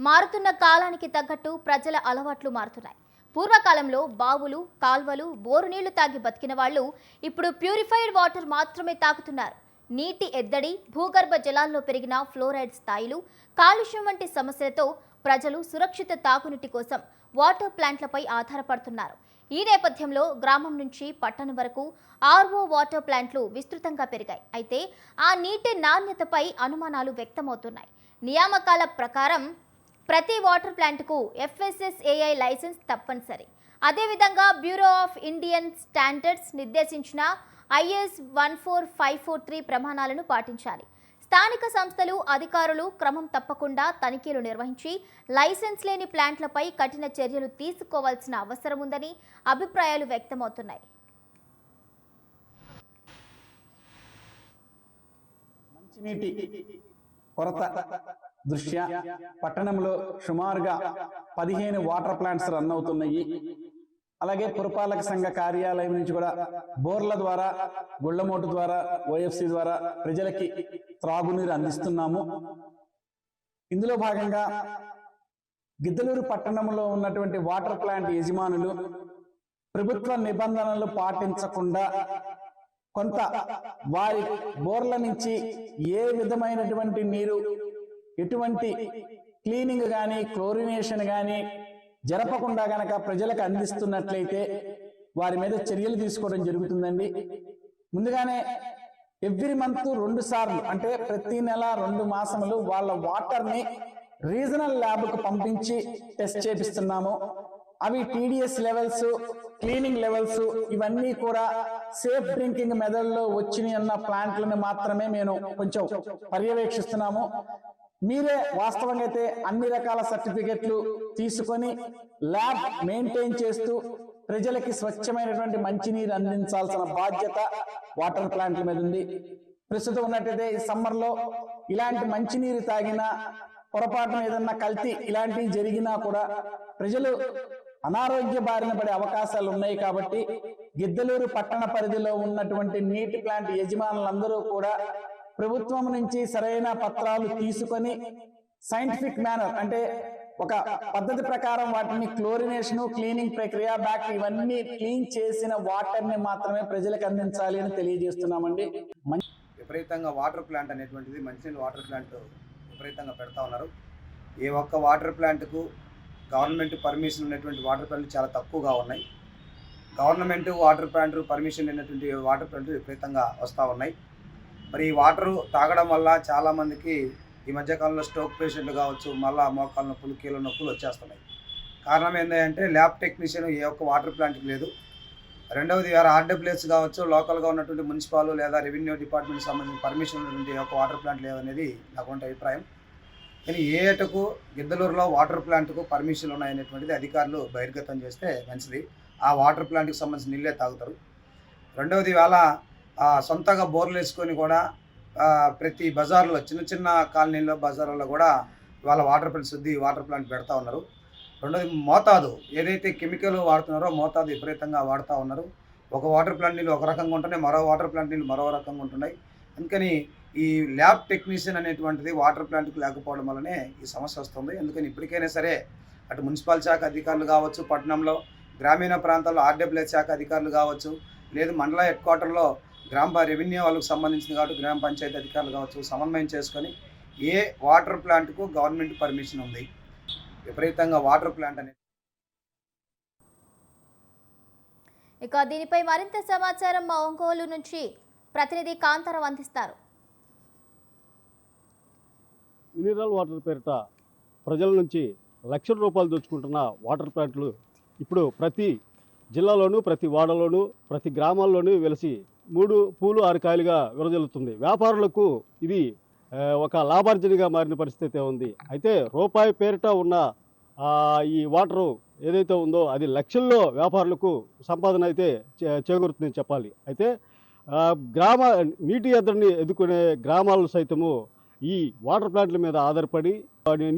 మారుతున్న కాలానికి తగ్గట్టు ప్రజల అలవాట్లు మారుతున్నాయి. పూర్వకాలంలో బావులు, కాల్వలు, బోరు నీళ్లు తాగి బతికిన వాళ్ళు ఇప్పుడు ప్యూరిఫైడ్ వాటర్ మాత్రమే తాగుతున్నారు. నీటి ఎద్దడి, భూగర్భ జలాల్లో పెరిగిన ఫ్లోరైడ్ స్థాయిలు, కాలుష్యం వంటి సమస్యలతో ప్రజలు సురక్షిత తాగునీటి కోసం వాటర్ ప్లాంట్లపై ఆధారపడుతున్నారు. ఈ నేపథ్యంలో గ్రామం నుంచి పట్టణం వరకు ఆర్ఓ వాటర్ ప్లాంట్లు విస్తృతంగా పెరిగాయి. అయితే ఆ నీటి నాణ్యతపై అనుమానాలు వ్యక్తమవుతున్నాయి. నియామకాల ప్రకారం ప్రతి వాటర్ ప్లాంట్కు FSSAI లైసెన్స్ తప్పనిసరి. అదేవిధంగా బ్యూరో ఆఫ్ ఇండియన్ స్టాండర్డ్స్ నిర్దేశించిన IS 14543 ప్రమాణాలను పాటించాలి. స్థానిక సంస్థలు, అధికారులు క్రమం తప్పకుండా తనిఖీలు నిర్వహించి లైసెన్స్ లేని ప్లాంట్లపై కఠిన చర్యలు తీసుకోవాల్సిన అవసరం ఉందని అభిప్రాయాలు వ్యక్తమవుతున్నాయి. మంచినీటి కొరత దృష్ట్యా పట్టణంలో సుమారుగా 15 వాటర్ ప్లాంట్స్ రన్ అవుతున్నాయి. అలాగే పురపాలక సంఘ కార్యాలయం నుంచి కూడా బోర్ల ద్వారా, గుళ్లమోటు ద్వారా, OFC ద్వారా ప్రజలకి త్రాగునీరు అందిస్తున్నాము. ఇందులో భాగంగా గిద్దలూరు పట్టణంలో ఉన్నటువంటి వాటర్ ప్లాంట్ యజమానులు ప్రభుత్వ నిబంధనలు పాటించకుండా కొంత వారి బోర్ల నుంచి ఏ విధమైనటువంటి నీరు, ఎటువంటి క్లీనింగ్ కానీ, క్లోరినేషన్ కానీ జరపకుండా గనక ప్రజలకు అందిస్తున్నట్లయితే వారి మీద చర్యలు తీసుకోవడం జరుగుతుందండి. ముందుగానే ఎవ్రీ మంత్ 2 సార్లు, అంటే ప్రతి నెల 2 మాసములు వాళ్ళ వాటర్ని రీజనల్ ల్యాబ్కు పంపించి టెస్ట్ చేపిస్తున్నాము. అవి TDS లెవెల్స్, క్లీనింగ్ లెవెల్స్ ఇవన్నీ కూడా సేఫ్ డ్రింకింగ్ మెథడ్లో వచ్చినాయి అన్న ప్లాంట్లను మాత్రమే మేము కొంచెం పర్యవేక్షిస్తున్నాము. మీరే వాస్తవంగా అయితే అన్ని రకాల సర్టిఫికెట్లు తీసుకొని ల్యాబ్ మెయింటైన్ చేస్తూ ప్రజలకి స్వచ్ఛమైనటువంటి మంచినీరు అందించాల్సిన బాధ్యత వాటర్ ప్లాంట్ల మీద ఉంది. ప్రస్తుతం ఉన్నట్టయితే ఈ సమ్మర్లో ఇలాంటి మంచినీరు తాగినా, పొరపాటున ఏదన్నా కల్తీ ఇలాంటివి జరిగినా కూడా ప్రజలు అనారోగ్య బారిన పడే అవకాశాలు ఉన్నాయి. కాబట్టి గిద్దలూరు పట్టణ పరిధిలో ఉన్నటువంటి నీటి ప్లాంట్ యజమానులందరూ కూడా ప్రభుత్వం నుంచి సరైన పత్రాలు తీసుకొని సైంటిఫిక్ మేనర్, అంటే ఒక పద్ధతి ప్రకారం వాటిని క్లోరినేషన్, క్లీనింగ్ ప్రక్రియ, బ్యాక్ ఇవన్నీ క్లీన్ చేసిన వాటర్ని మాత్రమే ప్రజలకు అందించాలి అని తెలియజేస్తున్నామండి. విపరీతంగా వాటర్ ప్లాంట్ అనేటువంటిది, మంచినీళ్ళ వాటర్ ప్లాంట్ విపరీతంగా పెడతా ఉన్నారు. ఏ ఒక్క వాటర్ ప్లాంట్కు గవర్నమెంట్ పర్మిషన్ ఉన్నటువంటి వాటర్ ప్లాంట్లు చాలా తక్కువగా ఉన్నాయి. గవర్నమెంట్ వాటర్ ప్లాంట్ పర్మిషన్ లేనటువంటి వాటర్ ప్లాంట్లు విపరీతంగా వస్తూ ఉన్నాయి. మరి ఈ వాటరు తాగడం వల్ల చాలామందికి ఈ మధ్యకాలంలో స్ట్రోక్ పేషెంట్లు కావచ్చు, మళ్ళీ మోకాళ్ళ నొప్పులు, కీళ్ళ నొప్పులు వచ్చేస్తున్నాయి. కారణం ఏంటంటే ల్యాబ్ టెక్నీషియన్ ఏ ఒక్క వాటర్ ప్లాంట్కి లేదు. రెండవది RWS కావచ్చు, లోకల్గా ఉన్నటువంటి మున్సిపాల్ లేదా రెవెన్యూ డిపార్ట్మెంట్ సంబంధించిన పర్మిషన్ ఉన్నటువంటి ఏ ఒక్క వాటర్ ప్లాంట్ లేదనేది నాకు అభిప్రాయం. కానీ ఏ ఏటకు గిద్దలూరులో వాటర్ ప్లాంట్కు పర్మిషన్లు ఉన్నాయనేటువంటిది అధికారులు బహిర్గతం చేస్తే మంచిది. ఆ వాటర్ ప్లాంట్కి సంబంధించిన నీళ్ళే తాగుతారు. రెండవది ఇవాళ సొంతగా బోర్లు వేసుకొని కూడా ప్రతి బజార్లో, చిన్న చిన్న కాలనీల్లో, బజార్లలో కూడా ఇవాళ వాటర్ ప్లాంట్ పెడతా ఉన్నారు. రెండోది మోతాదు, ఏదైతే కెమికల్ వాడుతున్నారో మోతాదు విపరీతంగా వాడుతూ ఉన్నారు. ఒక వాటర్ ప్లాంట్ నీళ్ళు ఒక రకంగా ఉంటున్నాయి, మరో వాటర్ ప్లాంట్ నీళ్ళు మరో రకంగా ఉంటున్నాయి. అందుకని ఈ ల్యాబ్ టెక్నీషియన్ అనేటువంటిది వాటర్ ప్లాంట్కి లేకపోవడం వల్లనే ఈ సమస్య వస్తుంది. అందుకని ఇప్పటికైనా సరే అటు మున్సిపల్ శాఖ అధికారులు కావచ్చు, పట్టణంలో గ్రామీణ ప్రాంతాల్లో RWS శాఖ అధికారులు కావచ్చు, లేదు మండల హెడ్ క్వార్టర్లో రెవెన్యూ వాళ్ళకు సంబంధించింది కాబట్టి గ్రామ పంచాయతీ అధికారులు కావచ్చు, సమన్వయం చేసుకొని ఏ వాటర్ ప్లాంట్కు గవర్నమెంట్ పర్మిషన్ ఉంది, విపరీతంగా వాటర్ ప్లాంట్ అనేది. ఇక దీనిపై మరింత సమాచారం మా ఒంగోలు నుంచి ప్రతినిధి కాంతారావు అందిస్తారు. మినరల్ వాటర్ పేరిట ప్రజల నుంచి లక్షల రూపాయలు దోచుకుంటున్న వాటర్ ప్లాంట్లు ఇప్పుడు ప్రతి జిల్లాలోనూ, ప్రతి వాడలోనూ, ప్రతి గ్రామాల్లోనూ వెలిసి 3 పూలు 6 కాయలుగా విరజల్లుతుంది. వ్యాపారులకు ఇది ఒక లాభార్జనగా మారిన పరిస్థితి ఉంది. అయితే రూపాయి పేరిట ఉన్న ఈ వాటరు ఏదైతే ఉందో అది లక్షల్లో వ్యాపారులకు సంపాదన అయితే చేకూరుతుందని చెప్పాలి. అయితే నీటి ఎద్దడిని ఎదుర్కొనే గ్రామాలు సైతము ఈ వాటర్ ప్లాంట్ల మీద ఆధారపడి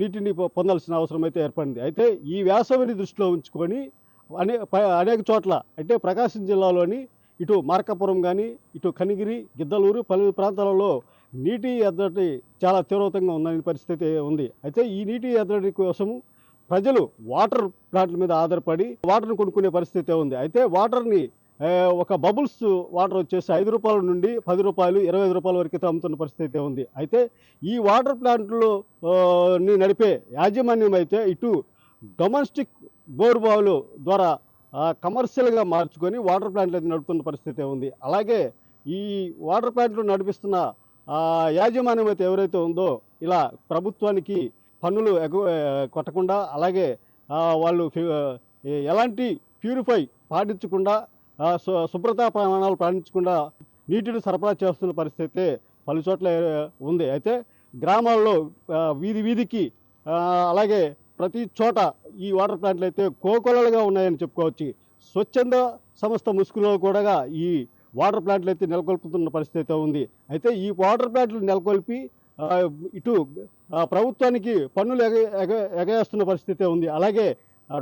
నీటిని పొందాల్సిన అవసరం అయితే ఏర్పడింది. అయితే ఈ వేసవిని దృష్టిలో ఉంచుకొని అనేక చోట్ల, అంటే ప్రకాశం జిల్లాలోని ఇటు మార్కాపురం కానీ, ఇటు కనిగిరి, గిద్దలూరు, పలు ప్రాంతాలలో నీటి ఎద్దడి చాలా తీవ్రతంగా ఉన్న పరిస్థితి ఉంది. అయితే ఈ నీటి ఎద్దడి కోసము ప్రజలు వాటర్ ప్లాంట్ల మీద ఆధారపడి వాటర్‌ని కొనుక్కునే పరిస్థితే ఉంది. అయితే వాటర్‌ని ఒక బబుల్స్ వాటర్ వచ్చేసి రూ. 5 నుండి రూ. 10, రూ. 25 వరకైతే అమ్ముతున్న పరిస్థితే ఉంది. అయితే ఈ వాటర్ ప్లాంట్‌లో ని నడిపే యాజమాన్యం అయితే ఇటు డొమెస్టిక్ బోర్ బావులు ద్వారా కమర్షియల్‌గా మార్చుకొని వాటర్ ప్లాంట్లు అయితే నడుపుతున్న పరిస్థితే ఉంది. అలాగే ఈ వాటర్ ప్లాంట్లు నడిపిస్తున్న యాజమాన్యం అయితే ఎవరైతే ఉందో ఇలా ప్రభుత్వానికి పన్నులు కొట్టకుండా అలాగే వాళ్ళు ఎలాంటి ప్యూరిఫై పాటించకుండా శుభ్రతా ప్రమాణాలు పాటించకుండా నీటిని సరఫరా చేస్తున్న పరిస్థితి పలు చోట్ల ఉంది. అయితే గ్రామాల్లో వీధి వీధికి అలాగే ప్రతి చోట ఈ వాటర్ ప్లాంట్లు అయితే కోకొల్లలుగా ఉన్నాయని చెప్పుకోవచ్చు. స్వచ్ఛంద సంస్థ ముసుగులో కూడా ఈ వాటర్ ప్లాంట్లు అయితే నెలకొల్పుతున్న పరిస్థితి అయితే ఉంది. అయితే ఈ వాటర్ ప్లాంట్లు నెలకొల్పి ఇటు ప్రభుత్వానికి పన్నులు ఎగేస్తున్న పరిస్థితి ఉంది. అలాగే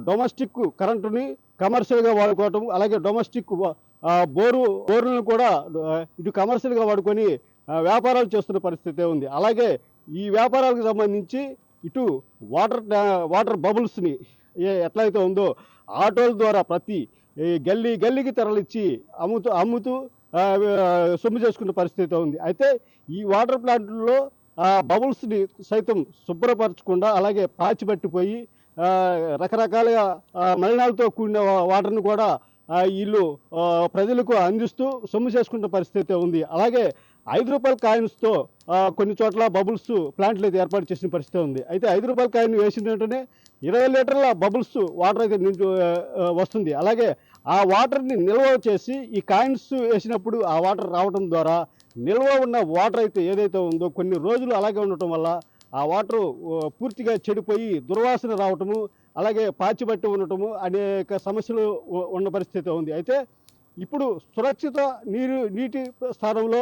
డొమెస్టిక్ కరెంటుని కమర్షియల్గా వాడుకోవటం, అలాగే డొమెస్టిక్ బోరులను కూడా ఇటు కమర్షియల్గా వాడుకొని వ్యాపారాలు చేస్తున్న పరిస్థితి ఉంది. అలాగే ఈ వ్యాపారాలకు సంబంధించి ఇటు వాటర్ బబుల్స్ని ఎట్లయితే ఉందో ఆటోల ద్వారా ప్రతి గల్లీకి తరలిచ్చి అమ్ముతూ సొమ్ము చేసుకున్న పరిస్థితి ఉంది. అయితే ఈ వాటర్ ప్లాంట్లో బబుల్స్ని సైతం శుభ్రపరచకుండా అలాగే పాచిపట్టిపోయి రకరకాలుగా మలినాలతో కూడిన వాటర్ని కూడా వీళ్ళు ప్రజలకు అందిస్తూ సొమ్ము చేసుకున్న పరిస్థితి ఉంది. అలాగే రూ. 5 కాయిన్స్తో కొన్ని చోట్ల బబుల్స్ ప్లాంట్లు అయితే ఏర్పాటు చేసిన పరిస్థితి ఉంది. అయితే రూ. 5 కాయిన్ వేసిన వెంటనే 20 లీటర్ల బబుల్స్ వాటర్ అయితే వస్తుంది. అలాగే ఆ వాటర్ని నిల్వ చేసి ఈ కాయిన్స్ వేసినప్పుడు ఆ వాటర్ రావడం ద్వారా నిల్వ ఉన్న వాటర్ అయితే ఏదైతే ఉందో కొన్ని రోజులు అలాగే ఉండటం వల్ల ఆ వాటరు పూర్తిగా చెడిపోయి దుర్వాసన రావటము, అలాగే పాచిబట్టి ఉండటము అనేక సమస్యలు ఉన్న పరిస్థితి ఉంది. అయితే ఇప్పుడు సురక్షిత నీటి స్థానంలో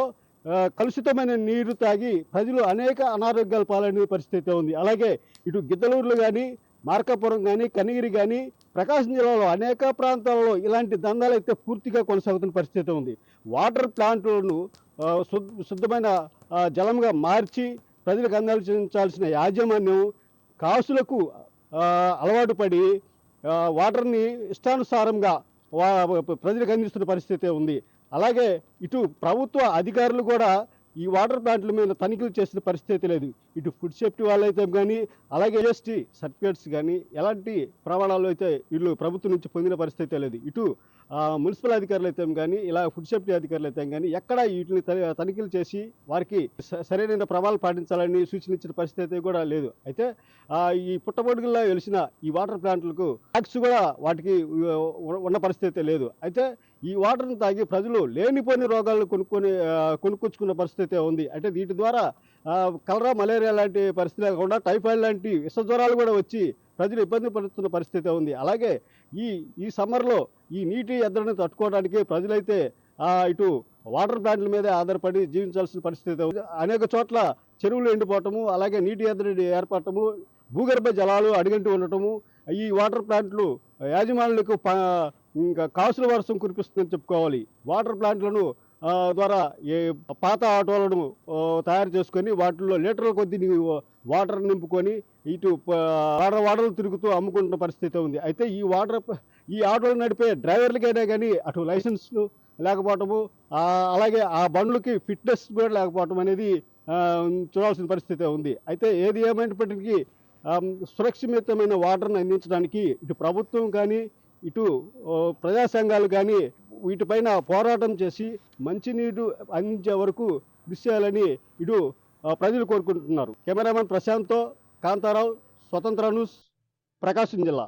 కలుషితమైన నీరు తాగి ప్రజలు అనేక అనారోగ్యాలు పాలైన పరిస్థితి ఉంది. అలాగే ఇటు గిద్దలూరులో కానీ, మార్కాపురం కానీ, కనిగిరి కానీ, ప్రకాశం జిల్లాలో అనేక ప్రాంతాల్లో ఇలాంటి దందాలు అయితే పూర్తిగా కొనసాగుతున్న పరిస్థితి ఉంది. వాటర్ ప్లాంట్లను శుద్ధమైన జలంగా మార్చి ప్రజలకు అందించాల్సిన యాజమాన్యం కాసులకు అలవాటు పడి వాటర్ని ఇష్టానుసారంగా ప్రజలకు అందిస్తున్న పరిస్థితి ఉంది. అలాగే ఇటు ప్రభుత్వ అధికారులు కూడా ఈ వాటర్ ప్లాంట్ల మీద తనిఖీలు చేసిన పరిస్థితి లేదు. ఇటు ఫుడ్ సేఫ్టీ వాళ్ళైతే కానీ, అలాగే GST సర్టిఫికేట్స్ కానీ ఎలాంటి ప్రమాణాలు అయితే వీళ్ళు ప్రభుత్వం నుంచి పొందిన పరిస్థితి లేదు. ఇటు మున్సిపల్ అధికారులు అయితే కానీ, ఇలా ఫుడ్ సేఫ్టీ అధికారులు అయితే కానీ ఎక్కడ వీటిని తనిఖీలు చేసి వారికి సరైన ప్రమాణాలు పాటించాలని సూచించిన పరిస్థితి కూడా లేదు. అయితే ఈ పుట్టపొడుగుల్లో వెలిసిన ఈ వాటర్ ప్లాంట్లకు ట్యాక్స్ కూడా వాటికి ఉన్న పరిస్థితి లేదు. అయితే ఈ వాటర్ని తాగి ప్రజలు లేనిపోని రోగాలను కొనుక్కొచ్చుకున్న పరిస్థితి ఉంది. అంటే వీటి ద్వారా కలరా, మలేరియా లాంటి పరిస్థితి లేకుండా టైఫాయిడ్ లాంటి విష జ్వరాలు కూడా వచ్చి ప్రజలు ఇబ్బంది పడుతున్న పరిస్థితి ఉంది. అలాగే ఈ సమ్మర్లో ఈ నీటి ఎద్దడిని తట్టుకోవడానికి ప్రజలైతే ఇటు వాటర్ ప్లాంట్ల మీదే ఆధారపడి జీవించాల్సిన పరిస్థితి ఉంది. అనేక చోట్ల చెరువులు ఎండిపోవటము, అలాగే నీటి ఎద్దడి ఏర్పడటము, భూగర్భ జలాలు అడుగంటి ఉండటము, ఈ వాటర్ ప్లాంట్లు యాజమానులకు ఇంకా కాసుల వర్షం కురిపిస్తుందని చెప్పుకోవాలి. వాటర్ ప్లాంట్లను ద్వారా పాత ఆటోలను తయారు చేసుకొని వాటిల్లో లీటర్ల కొద్దీ వాటర్ నింపుకొని ఇటు వాడలు తిరుగుతూ అమ్ముకుంటున్న పరిస్థితి ఉంది. అయితే ఈ ఆటోలు నడిపే డ్రైవర్లకైనా కానీ అటు లైసెన్స్ లేకపోవటము, అలాగే ఆ బండ్లకి ఫిట్నెస్ కూడా లేకపోవటం అనేది చూడాల్సిన పరిస్థితి ఉంది. అయితే ఏది ఏమైనప్పటికీ సురక్షితమైన వాటర్ని అందించడానికి ఇటు ప్రభుత్వం కానీ, ఇటు ప్రజా సంఘాలు కానీ వీటిపైన పోరాటం చేసి మంచినీరు అందించే వరకు కృషి చేయాలని ఇటు ప్రజలు కోరుకుంటున్నారు. కెమెరామెన్ ప్రశాంత్తో కాంతారావు, స్వతంత్ర న్యూస్, ప్రకాశం జిల్లా.